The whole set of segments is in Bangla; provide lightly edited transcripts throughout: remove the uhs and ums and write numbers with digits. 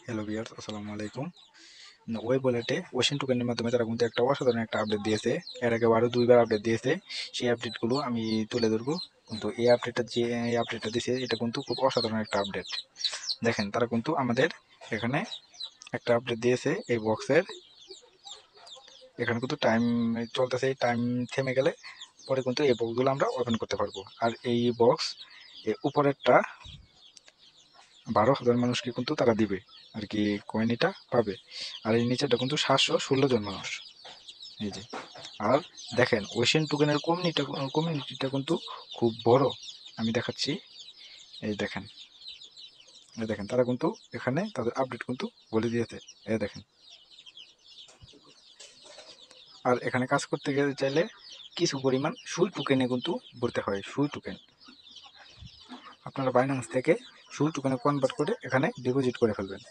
হ্যালো ভিউয়ার্স, আসসালামু আলাইকুম। ওয়েব ওয়ালেটে ওশেন টোকেনের মাধ্যমে তারা কিন্তু একটা অসাধারণ একটা আপডেট দিয়েছে। এর আগে আরও ২ বার আপডেট দিয়েছে। সেই আপডেটগুলো আমি তুলে ধরবো। কিন্তু এই আপডেটটা দিয়েছে এটা কিন্তু খুব অসাধারণ একটা আপডেট। দেখেন তারা কিন্তু আমাদের এখানে একটা আপডেট দিয়েছে এই বক্সের। এখানে কিন্তু টাইম চলতেছে, এই টাইম থেমে গেলে পরে কিন্তু এই বক্সগুলো আমরা ওপেন করতে পারবো। আর এই বক্স উপরেরটা ১২,০০০ মানুষকে কিন্তু তারা দিবে আর কি, কয়েন এটা পাবে। আর এই নিচেটা কিন্তু ৭১৬ জন মানুষ। এই যে, আর দেখেন ওশেন টোকেনের কমিউনিটিটা কিন্তু খুব বড়। আমি দেখাচ্ছি, এই দেখেন, এই দেখেন তারা কিন্তু এখানে তাদের আপডেট কিন্তু বলে দিয়েছে। এই দেখেন, আর এখানে কাজ করতে গেলে চাইলে কিছু পরিমাণ সুই টোকেনে কিন্তু ভরতে হয়। সুই টোকেন আপনারা বাইন্যান্স থেকে সুই টোকেনে কনভার্ট করে এখানে ডিপোজিট করে ফেলবেন,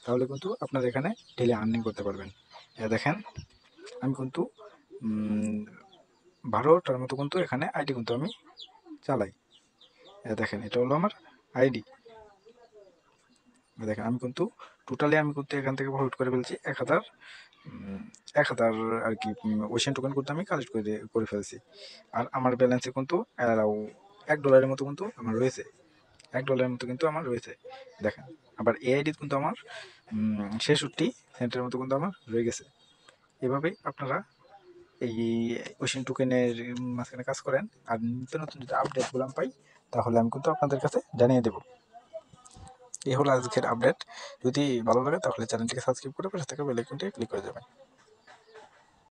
তাহলে কিন্তু আপনারা এখানে ডেলি আর্নিং করতে পারবেন। দেখেন আমি কিন্তু ১২টার মতো কিন্তু এখানে আইডি কিন্তু আমি চালাই। দেখেন এটা হলো আমার আইডি। দেখেন আমি কিন্তু টোটালি আমি কিন্তু এখান থেকে প্রফিট করে ফেলছি ১,০০০ আর কি ওশেন টোকেন কিন্তু আমি কালেক্ট করে ফেলছি। আর আমার ব্যালেন্সে কিন্তু $১ মতো কিন্তু আমার রয়েছে। $১ মতো কিন্তু আমার রয়েছে। দেখেন, আবার এই আইডি কিন্তু আমার ৬৬ সেন্টের মতো কিন্তু আমার রয়ে গেছে। এভাবেই আপনারা এই ওশেন টোকেনের মাঝখানে কাজ করেন। আর নিত্য নতুন যদি আপডেটগুলো আমি পাই তাহলে আমি কিন্তু আপনাদের কাছে জানিয়ে দেবো। এই হলো আজকের আপডেট। যদি ভালো লাগে তাহলে চ্যানেলটিকে সাবস্ক্রাইব করে পাশে থাকা বেল আইকনটি ক্লিক করে দেবেন।